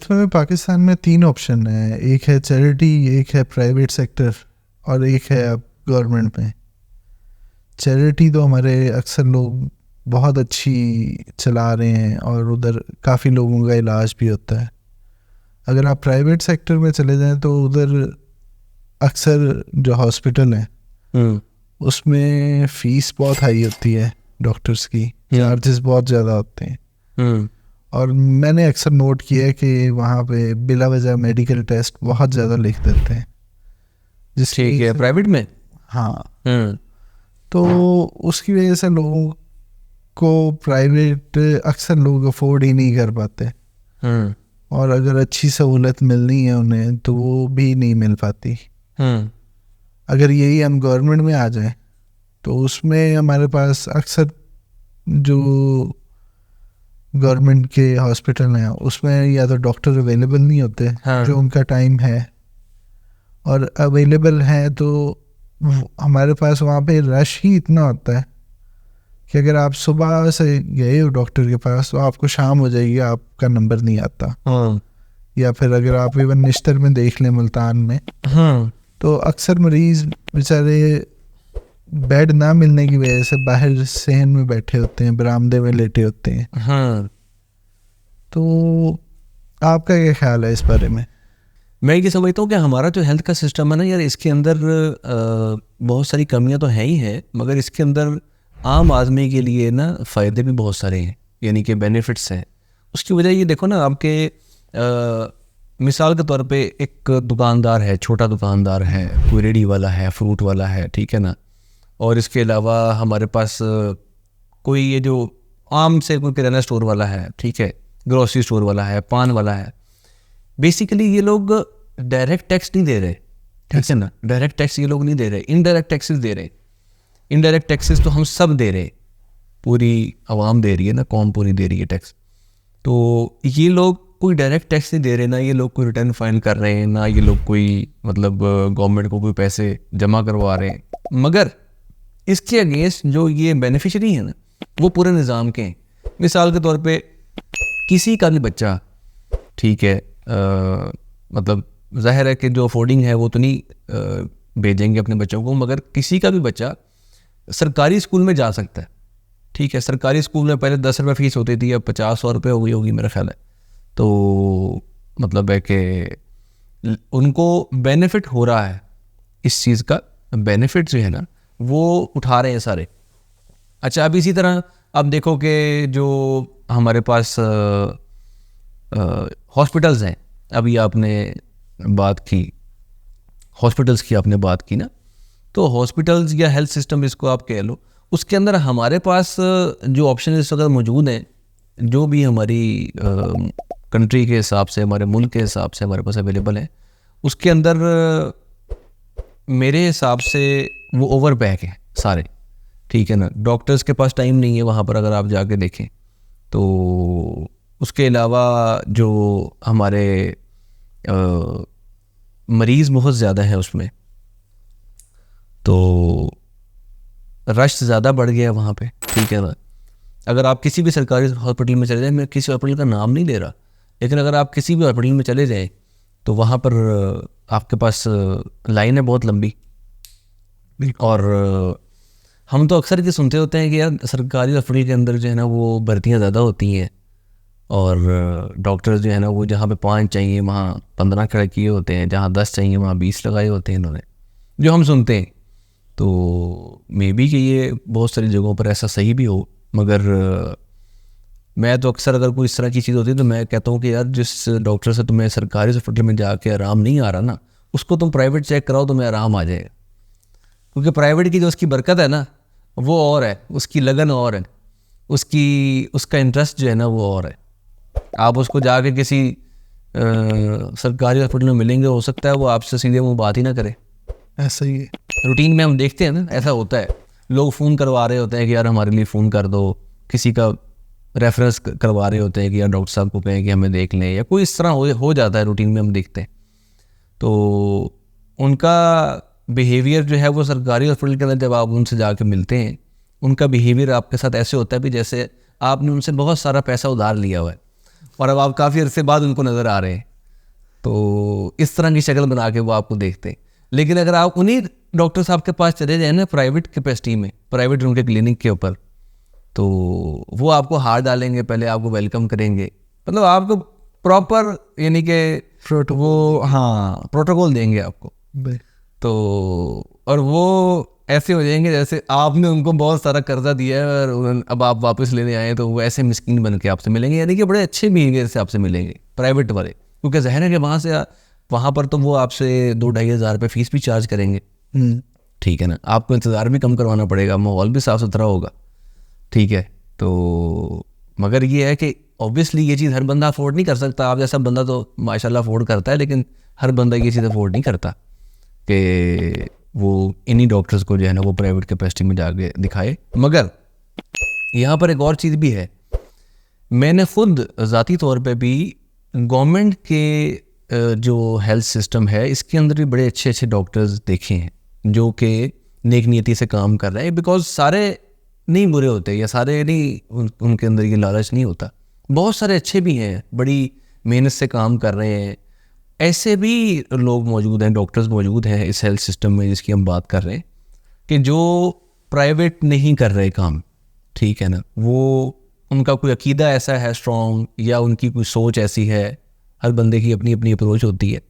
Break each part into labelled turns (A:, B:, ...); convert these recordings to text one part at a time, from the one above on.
A: Health में पाकिस्तान में 3 option है, एक है चैरिटी, एक है प्राइवेट सेक्टर और एक है अब गवर्नमेंट में। चैरिटी तो हमारे अक्सर लोग बहुत अच्छी चला रहे हैं और उधर काफ़ी लोगों का इलाज भी होता है। अगर आप प्राइवेट सेक्टर में चले जाएं तो उधर अक्सर जो हॉस्पिटल हैं उसमें फ़ीस बहुत हाई होती है, डॉक्टर्स की चार्जेस बहुत ज़्यादा होते हैं। और मैंने अक्सर नोट किया है कि वहाँ पे बिला वजह मेडिकल टेस्ट बहुत ज़्यादा लिख देते हैं।
B: ठीक है, प्राइवेट में।
A: हाँ। तो उसकी वजह से लोगों को प्राइवेट अक्सर लोग अफोर्ड ही नहीं कर पाते और अगर अच्छी सहूलत मिलनी है उन्हें तो वो भी नहीं मिल पाती। अगर यही हम गवर्नमेंट में आ जाए तो उसमें हमारे पास अक्सर जो गवर्नमेंट के हॉस्पिटल हैं उसमें या तो डॉक्टर अवेलेबल नहीं होते जो उनका टाइम है, और अवेलेबल है तो हमारे पास वहाँ पे रश ही इतना होता है कि अगर आप सुबह से गए हो डॉक्टर के पास तो आपको शाम हो जाएगी, आपका नंबर नहीं आता। या फिर अगर आप इवन निश्तर में देख लें, मुल्तान में, तो अक्सर मरीज बेचारे बेड ना मिलने की वजह से बाहर सहन में बैठे होते हैं, बरामदे में लेटे होते हैं। तो आपका क्या ख्याल है इस बारे में?
B: मैं ये समझता हूँ कि हमारा जो हेल्थ का सिस्टम है ना यार, इसके अंदर बहुत सारी कमियां तो हैं ही हैं, मगर इसके अंदर आम आदमी के लिए ना फ़ायदे भी बहुत सारे हैं, यानी कि बेनिफिट्स हैं। उसकी वजह ये देखो ना, आपके मिसाल के तौर पे एक दुकानदार है, छोटा दुकानदार है, कोई रेडी वाला है, फ्रूट वाला है, ठीक है ना, और इसके अलावा हमारे पास कोई ये जो आम से कोई किराना स्टोर वाला है, ठीक है, ग्रोसरी स्टोर वाला है, पान वाला है। बेसिकली ये लोग डायरेक्ट टैक्स नहीं दे रहे, ठीक है ना, डायरेक्ट टैक्स ये लोग नहीं दे रहे, इनडायरेक्ट टैक्सेस दे रहे। इनडायरेक्ट टैक्सेस तो हम सब दे रहे, पूरी आवाम दे रही है ना, कौम पूरी दे रही है टैक्स। तो ये लोग कोई डायरेक्ट टैक्स नहीं दे रहे, ना ये लोग कोई रिटर्न फाइल कर रहे हैं, ना ये लोग कोई मतलब गवर्नमेंट को कोई पैसे जमा करवा रहे हैं, मगर इसके अगेंस्ट जो ये बेनिफिशरी है ना वो पूरे निज़ाम के हैं। मिसाल के तौर पे किसी का भी बच्चा, ठीक है, मतलब जाहिर है कि जो अफोर्डिंग है वो तो नहीं भेजेंगे अपने बच्चों को, मगर किसी का भी बच्चा सरकारी स्कूल में जा सकता है, ठीक है। सरकारी स्कूल में पहले 10 रुपये फ़ीस होती थी, अब 50-100 रुपये हो गई होगी मेरा ख्याल है। तो मतलब है कि उनको बेनिफिट हो रहा है, इस चीज़ का बेनिफिट जो है ना वो उठा रहे हैं सारे। अच्छा, अब इसी तरह अब देखो कि जो हमारे पास हॉस्पिटल्स हैं, अभी आपने बात की हॉस्पिटल्स की, आपने बात की ना, तो हॉस्पिटल्स या हेल्थ सिस्टम इसको आप कह लो, उसके अंदर हमारे पास जो ऑप्शन इस वक्त मौजूद हैं, जो भी हमारी कंट्री के हिसाब से, हमारे मुल्क के हिसाब से हमारे पास अवेलेबल है, उसके अंदर मेरे हिसाब से वो ओवर पैक है सारे, ठीक है ना। डॉक्टर्स के पास टाइम नहीं है वहाँ पर, अगर आप जाके देखें तो। उसके अलावा जो हमारे मरीज़ बहुत ज़्यादा है उसमें, तो रश ज़्यादा बढ़ गया वहाँ पे, ठीक है ना। अगर आप किसी भी सरकारी हॉस्पिटल में चले जाएं, मैं किसी हॉस्पिटल का नाम नहीं ले रहा, लेकिन अगर आप किसी भी हॉस्पिटल में चले जाएं तो वहाँ पर आपके पास लाइन है बहुत लंबी। और हम तो अक्सर ये सुनते होते हैं कि यार सरकारी हॉस्पिटल के अंदर जो है ना वो भर्तियाँ ज़्यादा होती हैं, और डॉक्टर्स जो है ना वो जहाँ पे 5 चाहिए वहाँ 15 खड़े किए होते हैं, जहाँ 10 चाहिए वहाँ 20 लगाए होते हैं इन्होंने, जो हम सुनते हैं। तो मे बी कि ये बहुत सारी जगहों पर ऐसा सही भी हो, मगर मैं तो अक्सर अगर कोई इस तरह की चीज़ होती है तो मैं कहता हूँ कि यार जिस डॉक्टर से तुम्हें सरकारी हॉस्पिटल में जाके आराम नहीं आ रहा ना, उसको तुम प्राइवेट चेक कराओ, तुम्हें आराम आ जाएगा। क्योंकि प्राइवेट की जो उसकी बरकत है ना वो और है, उसकी लगन और है, उसका इंटरेस्ट जो है ना वो और है। आप उसको जाके किसी सरकारी हॉस्पिटल में मिलेंगे, हो सकता है वो आपसे सीधे मुँह बात ही ना करे।
A: ऐसा ही है,
B: रूटीन में हम देखते हैं ना, ऐसा होता है। लोग फ़ोन करवा रहे होते हैं कि यार हमारे लिए फ़ोन कर दो, किसी का रेफरेंस करवा रहे होते हैं कि यार डॉक्टर साहब को कहें कि हमें देख लें, या कोई इस तरह हो जाता है, रूटीन में हम देखते हैं। तो उनका बिहेवियर जो है वो सरकारी हॉस्पिटल के अंदर जब आप उनसे जाके मिलते हैं, उनका बिहेवियर आपके साथ ऐसे होता है भी जैसे आपने उनसे बहुत सारा पैसा उधार लिया हुआ है, और अब आप काफ़ी अरसे बाद उनको नज़र आ रहे हैं, तो इस तरह की शक्ल बना के वो आपको देखते हैं। लेकिन अगर आप उन्हीं डॉक्टर साहब के पास चले जाए ना प्राइवेट कैपेसिटी में, प्राइवेट उनके क्लिनिक के ऊपर, तो वो आपको हाथ डालेंगे, पहले आपको वेलकम करेंगे, मतलब आपको प्रॉपर यानी कि वो हाँ प्रोटोकॉल देंगे आपको। तो और वो ऐसे हो जाएंगे जैसे आपने उनको बहुत सारा कर्जा दिया है और अब आप वापस लेने आए, तो वो ऐसे मिस्कीन बन के आपसे मिलेंगे, यानी कि बड़े अच्छे बिहेवियर से आपसे मिलेंगे प्राइवेट वाले, क्योंकि ज़ाहिर है कि वहाँ पर तो वो आपसे 2-2.5 हज़ार रुपये फ़ीस भी चार्ज करेंगे, ठीक है ना, आपको इंतज़ार भी कम करवाना पड़ेगा, माहौल भी साफ़ सुथरा होगा, ठीक है। तो मगर ये है कि ऑब्वियसली ये चीज़ हर बंदा अफोर्ड नहीं कर सकता, आप जैसा बंदा तो माशाल्लाह अफोर्ड करता है, लेकिन हर बंदा ये चीज़ अफोर्ड नहीं करता कि वो इन्हीं डॉक्टर्स को जो है ना वो प्राइवेट कैपेसिटी में जाके दिखाए। मगर यहाँ पर एक और चीज़ भी है, मैंने खुद ज़ाती तौर पे भी गवर्नमेंट के जो हेल्थ सिस्टम है इसके अंदर भी बड़े अच्छे अच्छे डॉक्टर्स देखे हैं जो कि नेक नीयती से काम कर रहे हैं, बिकॉज सारे नहीं बुरे होते या सारे नहीं उनके अंदर ये लालच नहीं होता, बहुत सारे अच्छे भी हैं, बड़ी मेहनत से काम कर रहे हैं, ऐसे भी लोग मौजूद हैं, डॉक्टर्स मौजूद हैं इस हेल्थ सिस्टम में जिसकी हम बात कर रहे हैं, कि जो प्राइवेट नहीं कर रहे काम, ठीक है ना, वो उनका कोई अकीदा ऐसा है स्ट्रॉन्ग या उनकी कोई सोच ऐसी है, हर बंदे की अपनी अपनी अप्रोच होती है।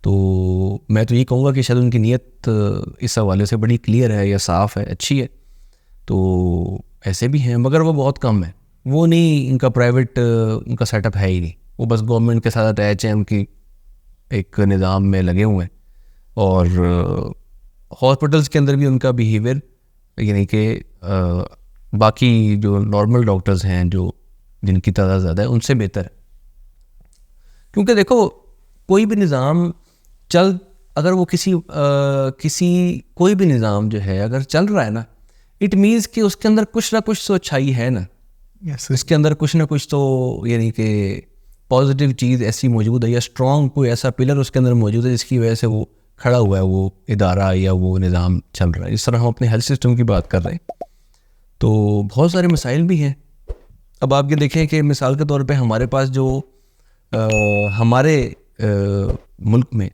B: तो मैं तो ये कहूँगा कि शायद उनकी नीयत इस हवाले से बड़ी क्लियर है या साफ़ है, अच्छी है, तो ऐसे भी हैं, मगर वो बहुत कम है, वो नहीं, इनका प्राइवेट उनका सेटअप है ही नहीं, वो बस गवर्नमेंट के साथ अटैच हैं, उनकी एक निज़ाम में लगे हुए हैं। और हॉस्पिटल्स के अंदर भी उनका बिहेवियर यानी कि बाकी जो नॉर्मल डॉक्टर्स हैं जो जिनकी तादाद ज़्यादा है उनसे बेहतर है, क्योंकि देखो कोई भी निज़ाम अगर वो किसी कोई भी निज़ाम जो है अगर चल रहा है ना, इट मीन्स कि उसके अंदर कुछ ना कुछ तो अच्छाई है ना, इसके अंदर कुछ ना कुछ तो यानी कि पॉजिटिव चीज़ ऐसी मौजूद है या स्ट्रॉन्ग कोई ऐसा पिलर उसके अंदर मौजूद है जिसकी वजह से वो खड़ा हुआ है, वो इदारा या वो निज़ाम चल रहा है। इस तरह हम अपने हेल्थ सिस्टम की बात कर रहे हैं, तो बहुत सारे मसाइल भी हैं। अब आप ये देखें कि मिसाल के तौर पे हमारे पास जो हमारे मुल्क में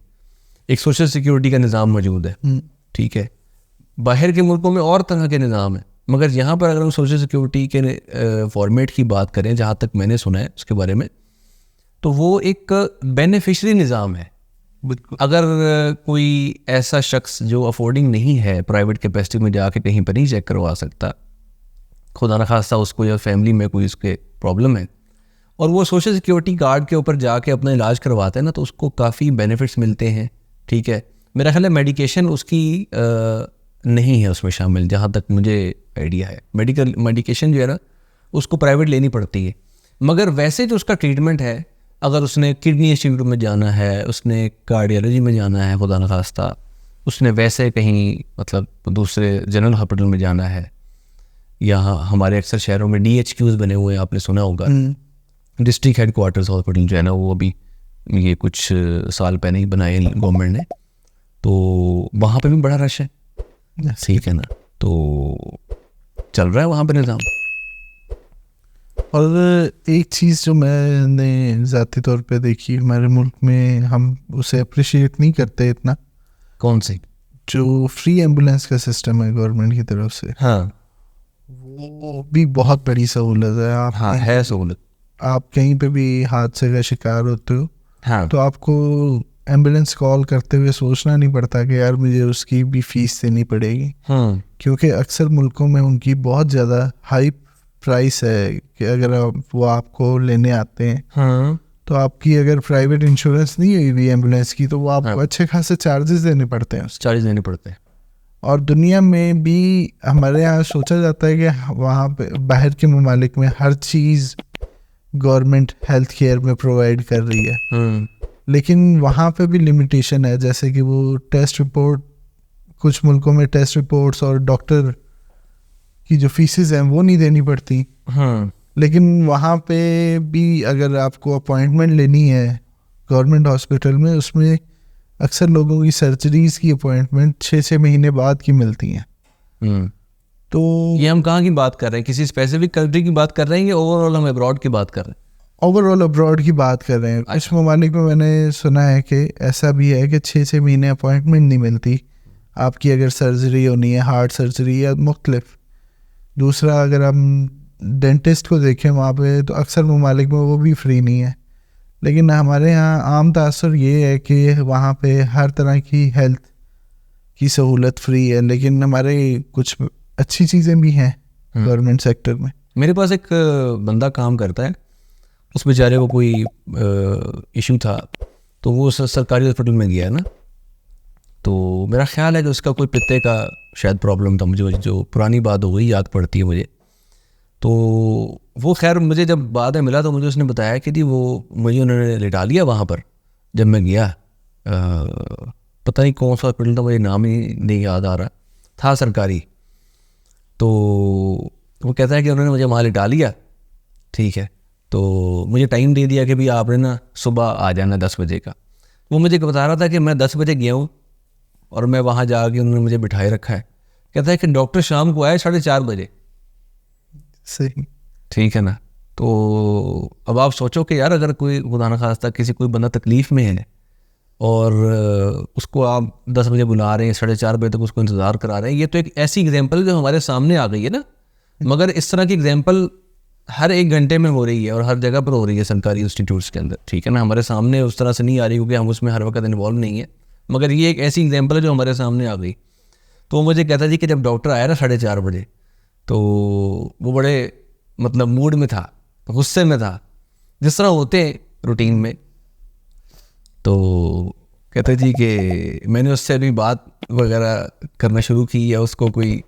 B: एक सोशल सिक्योरिटी का निज़ाम मौजूद है, ठीक है, बाहर के मुल्कों में और तरह के निज़ाम है, मगर यहाँ पर अगर हम सोशल सिक्योरिटी के फॉर्मेट की बात करें, जहाँ तक मैंने सुना है उसके बारे में, तो वो एक बेनिफिशरी निज़ाम है। अगर कोई ऐसा शख्स जो अफोर्डिंग नहीं है, प्राइवेट कैपेसिटी में जाके कहीं पर नहीं चेक करवा सकता, खुदा न खास्ता उसको या फैमिली में कोई उसके प्रॉब्लम है, और वो सोशल सिक्योरिटी कार्ड के ऊपर जाके अपना इलाज करवाते हैं ना, तो उसको काफ़ी बेनिफिट्स मिलते हैं, ठीक है। मेरा ख्याल है मेडिकेशन उसकी नहीं है उसमें शामिल, जहाँ तक मुझे आइडिया है, मेडिकेशन जो है ना उसको प्राइवेट लेनी पड़ती है, मगर वैसे जो उसका ट्रीटमेंट है, अगर उसने किडनी इंस्टीट्यूट में जाना है, उसने कार्डियोलॉजी में जाना है, खुदा न खास्ता उसने वैसे कहीं मतलब दूसरे जनरल हॉस्पिटल में जाना है, यहाँ हमारे अक्सर शहरों में DHQs बने हुए हैं, आपने सुना होगा, डिस्ट्रिक्ट हेडक्वार्टर्स हॉस्पिटल जो है ना, वो अभी ये कुछ साल पहले ही बनाए गवर्नमेंट ने, तो वहाँ पे भी बड़ा रश है, ठीक है ना, तो चल रहा है वहाँ पे निज़ाम।
A: और एक चीज़ जो मैंने ज़ाती तौर पे देखी हमारे मुल्क में, हम उसे अप्रिशिएट नहीं करते इतना।
B: कौन सी?
A: जो फ्री एम्बुलेंस का सिस्टम है गवर्नमेंट की तरफ से,
B: हाँ,
A: वो भी बहुत बड़ी सहूलत है। आप
B: हाँ है सहूलत,
A: आप कहीं पे भी हादसे का शिकार होते हो,
B: हाँ,
A: तो आपको एम्बुलेंस कॉल करते हुए सोचना नहीं पड़ता कि यार मुझे उसकी भी फीस देनी पड़ेगी, क्योंकि अक्सर मुल्कों में उनकी बहुत ज़्यादा हाई प्राइस है कि अगर वो आपको लेने आते हैं, तो आपकी अगर प्राइवेट इंश्योरेंस नहीं हुई हुई एम्बुलेंस की, तो वो आपको अच्छे खासे चार्जेस देने पड़ते हैं,
B: चार्जेस देने पड़ते हैं।
A: और दुनिया में भी हमारे यहाँ सोचा जाता है कि वहाँ पे बाहर के ममालिक में हर चीज़ गवर्नमेंट हेल्थ केयर में प्रोवाइड कर रही है, लेकिन वहाँ पे भी लिमिटेशन है, जैसे कि वो टेस्ट रिपोर्ट, कुछ मुल्कों में टेस्ट रिपोर्ट्स और डॉक्टर की जो फीसेस हैं वो नहीं देनी पड़ती, लेकिन वहाँ पे भी अगर आपको अपॉइंटमेंट लेनी है गवर्नमेंट हॉस्पिटल में, उसमें अक्सर लोगों की सर्जरीज की अपॉइंटमेंट 6-6 महीने बाद की मिलती हैं। तो
B: ये हम कहाँ की बात कर रहे हैं? किसी स्पेसिफिक कंट्री की बात कर रहे हैं या ओवरऑल हम अब्रॉड की बात कर रहे हैं?
A: ओवरऑल अब्रॉड की बात कर रहे हैं, कुछ ममालिक में मैंने सुना है कि ऐसा भी है कि 6-6 महीने अपॉइंटमेंट नहीं मिलती आपकी, अगर सर्जरी होनी है, हार्ट सर्जरी या मुख्तलिफ। दूसरा, अगर हम डेंटिस्ट को देखें वहाँ पे, तो अक्सर ममालिक में वो भी फ्री नहीं है। लेकिन हमारे यहाँ आम तासुर ये है कि वहाँ पे हर तरह की हेल्थ की सहूलत फ्री है, लेकिन हमारे कुछ अच्छी चीज़ें भी हैं गवर्नमेंट सेक्टर में।
B: मेरे पास एक बंदा काम करता है, उस बेचारे को कोई इशू था, तो वो सरकारी हॉस्पिटल में गया है ना, तो मेरा ख्याल है कि उसका कोई पित्ते का शायद प्रॉब्लम था, मुझे जो पुरानी बात हो गई याद पड़ती है मुझे। तो वो खैर मुझे जब बाद में मिला तो मुझे उसने बताया कि जी वो मुझे उन्होंने लिटा लिया वहाँ पर जब मैं गया, पता नहीं कौन सा हॉस्पिटल था, मुझे नाम ही नहीं याद आ रहा, था सरकारी। तो वो कहता है कि उन्होंने मुझे वहाँ लिटा लिया, ठीक है, तो मुझे टाइम दे दिया कि भाई आपने ना सुबह आ जाना 10 बजे का। वो मुझे बता रहा था कि मैं 10 बजे गया हूँ और मैं वहाँ जाके उन्होंने मुझे बिठाए रखा है। कहता है कि डॉक्टर शाम को आए 4:30 बजे।
A: सही,
B: ठीक है ना। तो अब आप सोचो कि यार अगर कोई खुदा न खास्ता किसी कोई बंदा तकलीफ़ में है और उसको आप 10 बजे बुला रहे हैं, 4:30 बजे तक उसको इंतज़ार करा रहे हैं, ये तो एक ऐसी एग्जांपल जो हमारे सामने आ गई है ना। मगर इस तरह की एग्जांपल हर 1 घंटे में हो रही है और हर जगह पर हो रही है सरकारी इंस्टीट्यूट्स के अंदर, ठीक है ना। हमारे सामने उस तरह से नहीं आ रही क्योंकि हम उसमें हर वक्त इन्वॉल्व नहीं है, मगर ये एक ऐसी एग्जांपल है जो हमारे सामने आ गई। तो वो मुझे कहता जी कि जब डॉक्टर आया ना 4:30 बजे, तो वो बड़े मतलब मूड में था, गुस्से में था, जिस तरह होते हैं रूटीन में। तो कहते जी कि मैंने उससे अभी बात वगैरह करना शुरू की या उसको कोई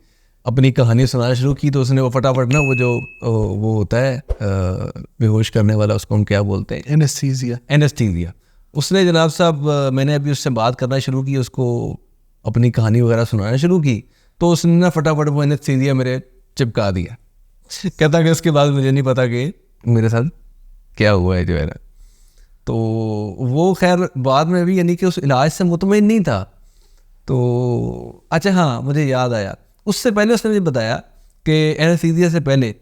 B: अपनी कहानी सुनाना शुरू की, तो उसने वो फटाफट ना वो होता है बेहोश करने वाला, उसको हम क्या बोलते हैं, एनेस्थीसिया। उसने जनाब साहब, मैंने अभी उससे बात करना शुरू की, उसको अपनी कहानी वगैरह सुनाना शुरू की, तो उसने ना फटाफट वो एनेस्थीसिया मेरे चिपका दिया। कहता कि उसके बाद मुझे नहीं पता कि मेरे साथ क्या हुआ है जो है ना। तो वो खैर बाद में भी यानी कि उस इलाज से मुतमईन नहीं था। तो अच्छा हाँ, मुझे याद आया, उससे पहले उसने मुझे बताया कि एनेस्थीसिया से पहले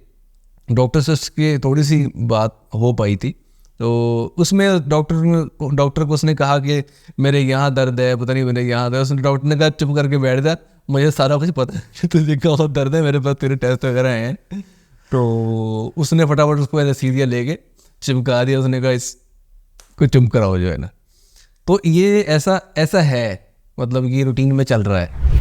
B: डॉक्टर से उसकी थोड़ी सी बात हो पाई थी। तो उसमें डॉक्टर को उसने कहा कि मेरे यहाँ दर्द है, पता नहीं मेरे यहाँ दर्द। उसने डॉक्टर ने कहा चुप करके बैठ जा, मुझे सारा कुछ पता है, तुझे कहाँ दर्द है, मेरे पास तेरे टेस्ट वगैरह हैं। तो उसने फटाफट उसको एनेस्थीसिया लेके चिपका दिया। उसने कहा इसको चुप कराओ जो है ना। तो ये ऐसा है, मतलब ये रूटीन में चल रहा है।